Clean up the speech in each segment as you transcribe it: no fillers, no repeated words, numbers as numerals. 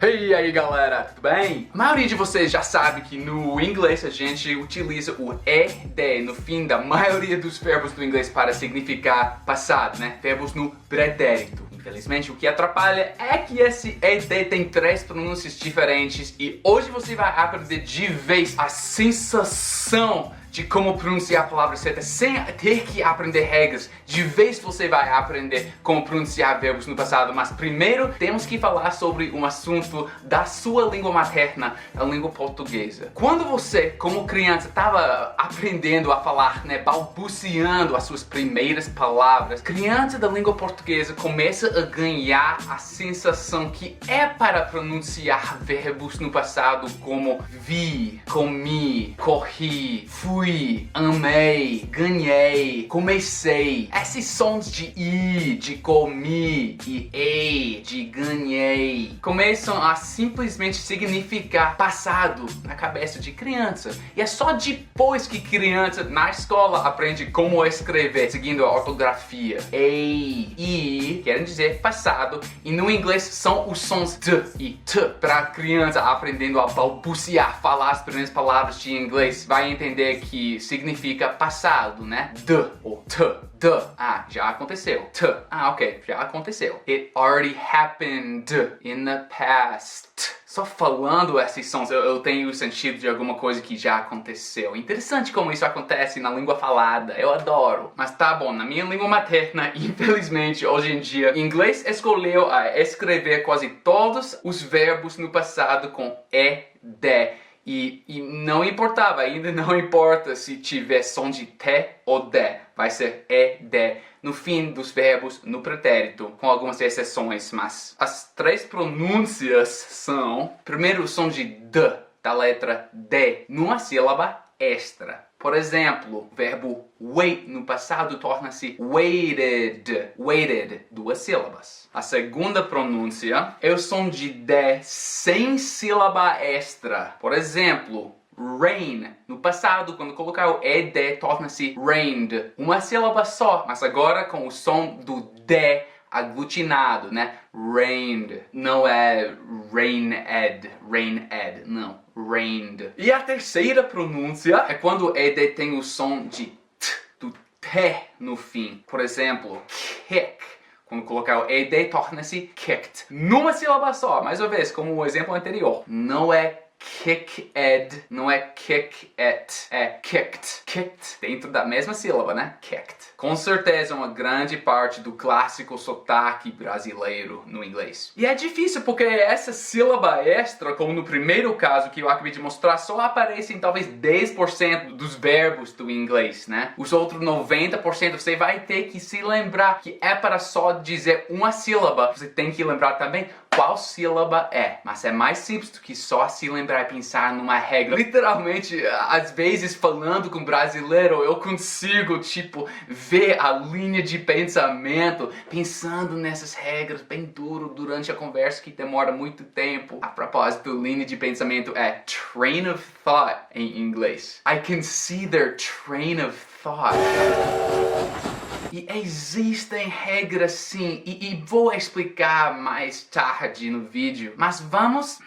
E aí galera, tudo bem? A maioria de vocês já sabe que no inglês a gente utiliza o ED no fim da maioria dos verbos do inglês para significar passado, né? Verbos no pretérito. Infelizmente, o que atrapalha é que esse ED tem 3 pronúncias diferentes e hoje você vai aprender de vez a sensação de como pronunciar a palavra certa sem ter que aprender regras. De vez você vai aprender como pronunciar verbos no passado, mas primeiro temos que falar sobre um assunto da sua língua materna, a língua portuguesa. Quando você, como criança, estava aprendendo a falar, balbuciando as suas primeiras palavras, criança da língua portuguesa começa a ganhar a sensação que é para pronunciar verbos no passado como vi, comi, corri, fui, amei, ganhei, comecei. Esses sons de i, de comi e ei, de ganhei, começam a simplesmente significar passado na cabeça de criança. E é só depois que criança na escola aprende como escrever, seguindo a ortografia. Ei, i, querem dizer passado, e no inglês são os sons d e t. Para a criança aprendendo a balbuciar, falar as primeiras palavras de inglês, vai entender que significa passado, né? D ou t. D. Ah, já aconteceu. T. Ah, ok, já aconteceu. It already happened in the past. Só falando esses sons eu tenho o sentido de alguma coisa que já aconteceu. Interessante como isso acontece na língua falada, eu adoro. Mas tá bom, na minha língua materna, infelizmente, hoje em dia, inglês escolheu a escrever quase todos os verbos no passado com ED. E não importava, ainda não importa se tiver som de T ou D, vai ser ED no fim dos verbos no pretérito, com algumas exceções, mas as 3 pronúncias são, primeiro o som de D, da letra D, numa sílaba extra. Por exemplo, o verbo wait no passado torna-se waited, waited, 2 sílabas. A segunda pronúncia é o som de D sem sílaba extra. Por exemplo, rain. No passado, quando colocar o ED, torna-se rained. Uma sílaba só, mas agora com o som do D aglutinado, né? Rained. Não é rained, não. Rained. E a terceira pronúncia é quando o ED tem o som de T, do T no fim. Por exemplo, kick. Quando colocar o ED, torna-se kicked. Numa sílaba só, mais uma vez, como o exemplo anterior. Não é kicked, não é kick-it, é kicked. Kicked, dentro da mesma sílaba, né? Kicked. Com certeza uma grande parte do clássico sotaque brasileiro no inglês. E é difícil porque essa sílaba extra, como no primeiro caso que eu acabei de mostrar, só aparece em talvez 10% dos verbos do inglês, né? Os outros 90% você vai ter que se lembrar que é para só dizer uma sílaba. Você tem que lembrar também qual sílaba é. Mas é mais simples do que só se lembrar e pensar numa regra. Literalmente, às vezes falando com brasileiro, eu consigo, ver a linha de pensamento, pensando nessas regras bem duro durante a conversa que demora muito tempo. A propósito, linha de pensamento é train of thought em inglês. I can see their train of thought. E existem regras sim, e vou explicar mais tarde no vídeo, mas vamos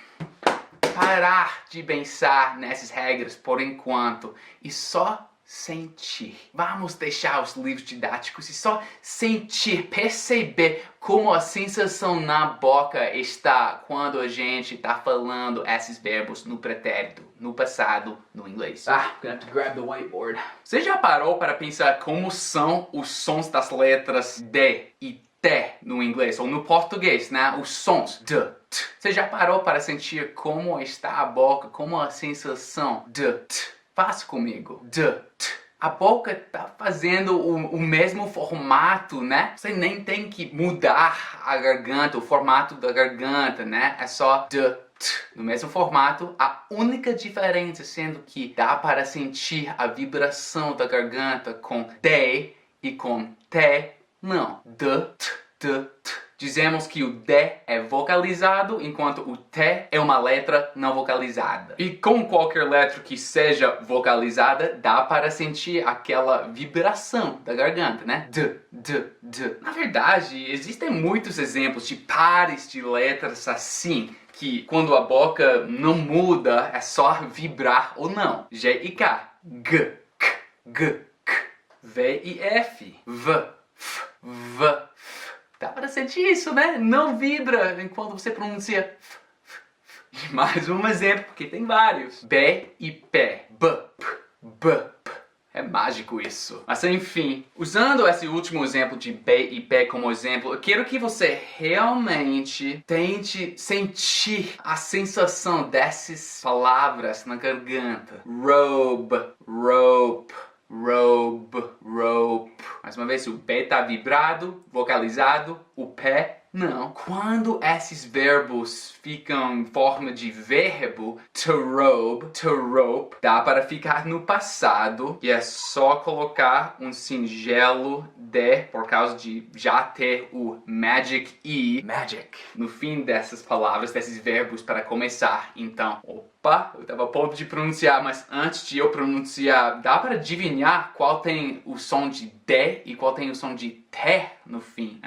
parar de pensar nessas regras por enquanto e só sentir. Vamos deixar os livros didáticos e só sentir, perceber como a sensação na boca está quando a gente está falando esses verbos no pretérito, no passado, no inglês. I'm gonna have to grab the whiteboard. Você já parou para pensar como são os sons das letras D e T no inglês, ou no português, né? Os sons D, T. Você já parou para sentir como está a boca, como a sensação D, T? Faça comigo. D, T. A boca tá fazendo o mesmo formato, né? Você nem tem que mudar a garganta, o formato da garganta, né? É só D, T. No mesmo formato, a única diferença sendo que dá para sentir a vibração da garganta com D e com T, não. D, T, D, T. Dizemos que o D é vocalizado, enquanto o T é uma letra não vocalizada. E com qualquer letra que seja vocalizada, dá para sentir aquela vibração da garganta, né? D, D, D. Na verdade, existem muitos exemplos de pares de letras assim, que quando a boca não muda, é só vibrar ou não. G e K. G, K, G, K. V e F. V, F, V, F. Dá para sentir isso, né? Não vibra enquanto você pronuncia F, F, F. E mais um exemplo, porque tem vários. B e P. B, P, B, P. É mágico isso. Mas enfim, usando esse último exemplo de B e P como exemplo, eu quero que você realmente tente sentir a sensação dessas palavras na garganta. Robe, rope, robe, rope. Mais uma vez, o B está vibrado, vocalizado, o P não. Quando esses verbos ficam em forma de verbo, to rope, dá para ficar no passado e é só colocar um singelo D por causa de já ter o magic E, magic, no fim dessas palavras, desses verbos para começar. Então, opa, eu estava a ponto de pronunciar, mas antes de eu pronunciar, dá para adivinhar qual tem o som de D e qual tem o som de T no fim?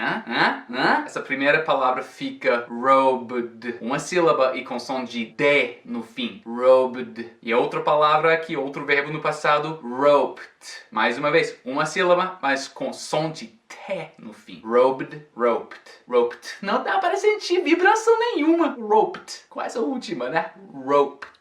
Essa primeira palavra fica robed, uma sílaba e com som de D no fim. Robed. E a outra palavra aqui, outro verbo no passado, roped. Mais uma vez, uma sílaba, mas com som de T no fim. Robed, roped, roped. Não dá para sentir vibração nenhuma. Roped. Com essa última, né? Roped.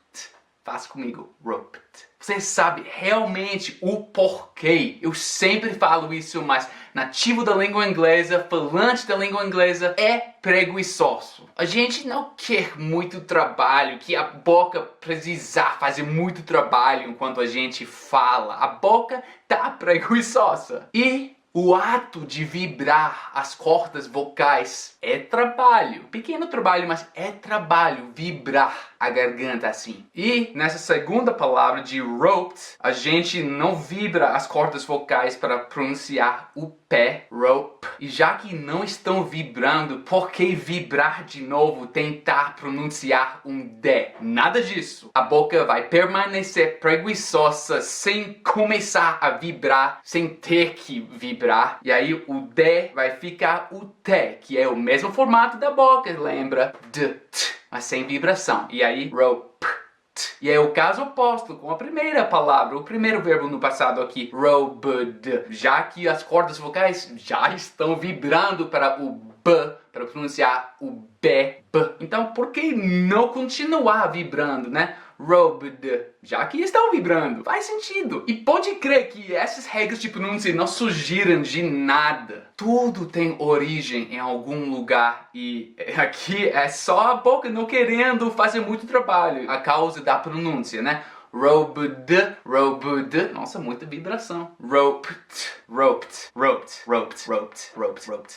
Faça comigo. Roped. Você sabe realmente o porquê. Eu sempre falo isso, mas nativo da língua inglesa, falante da língua inglesa, é preguiçoso. A gente não quer muito trabalho, que a boca precisar fazer muito trabalho enquanto a gente fala. A boca tá preguiçosa. E o ato de vibrar as cordas vocais é trabalho. Pequeno trabalho, mas é trabalho vibrar a garganta assim. E nessa segunda palavra de roped, a gente não vibra as cordas vocais para pronunciar o P, rope. E já que não estão vibrando, por que vibrar de novo, tentar pronunciar um D? Nada disso. A boca vai permanecer preguiçosa sem começar a vibrar, sem ter que vibrar. E aí o D vai ficar o T, que é o mesmo formato da boca, lembra? D, T, mas sem vibração. E aí, rope. E é o caso oposto com a primeira palavra, o primeiro verbo no passado aqui, robed. Já que as cordas vocais já estão vibrando para o B, para pronunciar o B, B. Então, por que não continuar vibrando, né? Robed, já que estão vibrando. Faz sentido. E pode crer que essas regras de pronúncia não surgiram de nada. Tudo tem origem em algum lugar e aqui é só a boca não querendo fazer muito trabalho. A causa da pronúncia, né? Robed, robed. Nossa, muita vibração. Roped, roped, roped, roped, roped, roped, roped.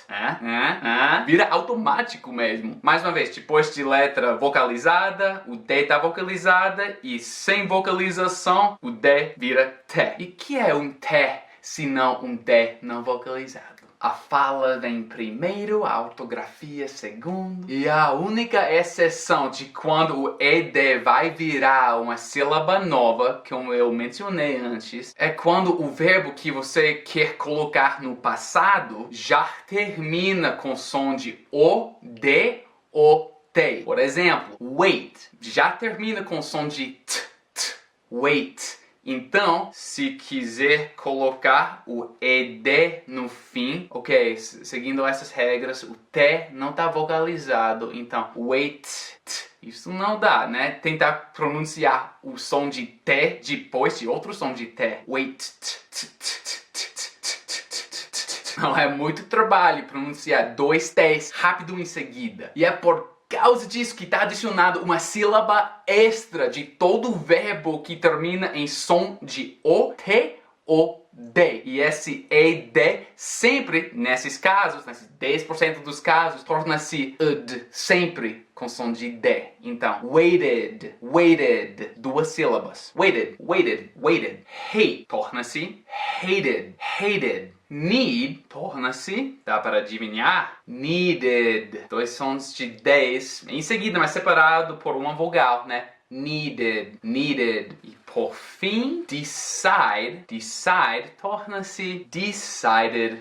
Vira automático mesmo. Mais uma vez, depois de letra vocalizada, o D tá vocalizada e sem vocalização, o D vira T. E que é um T se não um D não vocalizado? A fala vem primeiro, a ortografia segundo. E a única exceção de quando o ED vai virar uma sílaba nova, como eu mencionei antes, é quando o verbo que você quer colocar no passado já termina com som de O, D ou T. Por exemplo, wait já termina com som de T, T, wait. Então, se quiser colocar o ED no fim, ok, seguindo essas regras, o T não está vocalizado, então wait, t, isso não dá, né? Tentar pronunciar o som de T depois de outro som de T. Wait, t, t, t, t, t, t. Não é muito trabalho pronunciar dois T's rápido em seguida. E é por causa disso que está adicionado uma sílaba extra de todo verbo que termina em som de O, T ou D. E esse ED sempre, nesses casos, nesses 10% dos casos, torna-se ed, sempre com som de D. Então, waited, waited, duas sílabas. Waited, waited, waited. Hate, torna-se hated, hated. Need, torna-se, dá para adivinhar, needed. Dois sons de Ds, em seguida, mas separado por uma vogal, né? Needed, needed. E por fim, decide, decide, torna-se decided,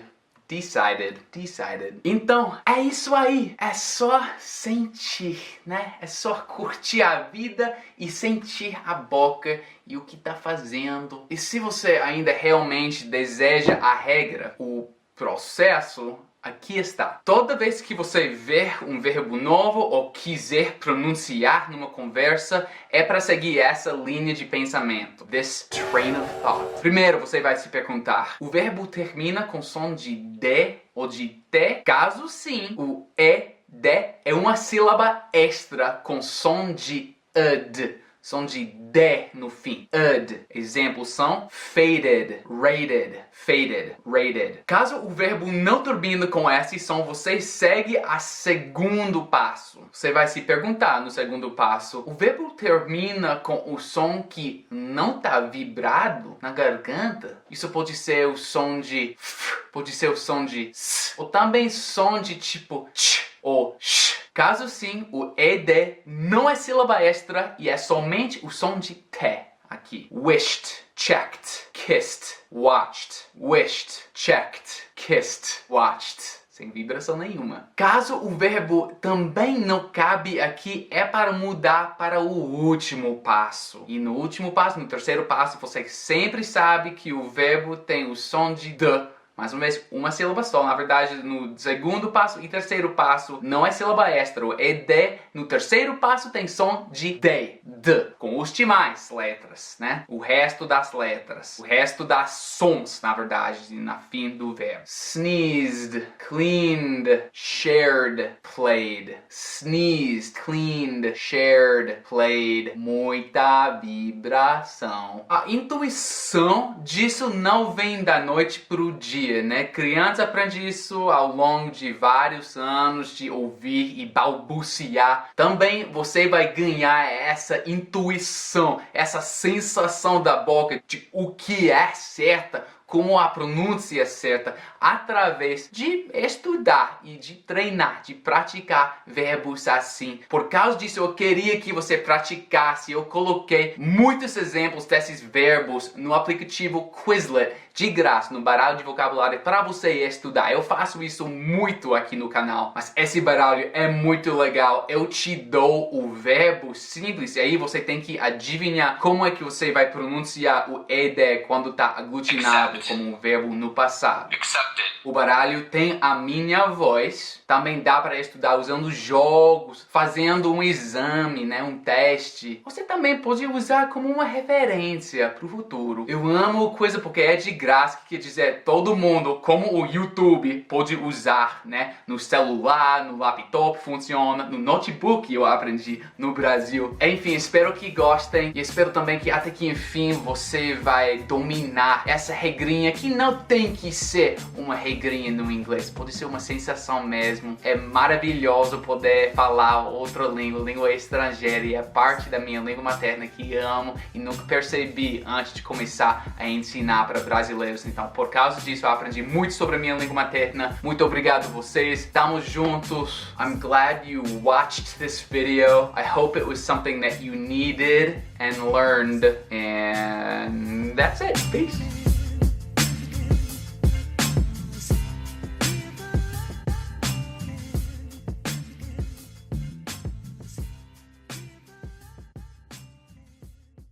Decided. Decided. Então, é isso aí. É só sentir, né? É só curtir a vida e sentir a boca e o que tá fazendo. E se você ainda realmente deseja a regra, o processo, aqui está. Toda vez que você ver um verbo novo ou quiser pronunciar numa conversa, é para seguir essa linha de pensamento. This train of thought. Primeiro, você vai se perguntar, o verbo termina com som de D ou de T? Caso sim, o ED é uma sílaba extra com som de UD. Som de D no fim. UD. Exemplos são faded, rated, faded, rated. Caso o verbo não termine com esse som, você segue a segundo passo. Você vai se perguntar no segundo passo, o verbo termina com o som que não está vibrado na garganta? Isso pode ser o som de F, pode ser o som de S, ou também som de tipo ch ou sh. Caso sim, o ED não é sílaba extra e é somente o som de T aqui. Wished, checked, kissed, watched. Wished, checked, kissed, watched. Sem vibração nenhuma. Caso o verbo também não cabe aqui, é para mudar para o último passo. E no último passo, no terceiro passo, você sempre sabe que o verbo tem o som de D. Mais uma vez, uma sílaba só. Na verdade, no segundo passo e terceiro passo, não é sílaba extra. O ED no terceiro passo tem som de D. D. Com os demais letras, né? O resto das letras. O resto das sons, na verdade, na fim do verbo. Sneezed, cleaned, shared, played. Sneezed, cleaned, shared, played. Muita vibração. A intuição disso não vem da noite pro dia. Né? Criança aprende isso ao longo de vários anos de ouvir e balbuciar. Também você vai ganhar essa intuição, essa sensação da boca de o que é certa, como a pronúncia é certa, através de estudar e de treinar, de praticar verbos assim. Por causa disso, eu queria que você praticasse. Eu coloquei muitos exemplos desses verbos no aplicativo Quizlet, de graça, no baralho de vocabulário para você estudar. Eu faço isso muito aqui no canal, mas esse baralho é muito legal. Eu te dou o verbo simples e aí você tem que adivinhar como é que você vai pronunciar o ED quando está aglutinado como um verbo no passado. Accepted. O baralho tem a minha voz. Também dá para estudar usando jogos, fazendo um exame, né, um teste. Você também pode usar como uma referência para o futuro. Eu amo o Quizlet porque é de graça, que quer dizer todo mundo, como o YouTube, pode usar, né, no celular, no laptop funciona, no notebook eu aprendi no Brasil. Enfim, espero que gostem e espero também que até que enfim você vai dominar essa regrinha que não tem que ser uma regrinha no inglês, pode ser uma sensação mesmo. É maravilhoso poder falar outra língua estrangeira e é parte da minha língua materna que amo e nunca percebi antes de começar a ensinar para brasileiros. Então, por causa disso, eu aprendi muito sobre a minha língua materna. Muito obrigado a vocês. Estamos juntos. I'm glad you watched this video. I hope it was something that you needed and learned. And that's it. Peace.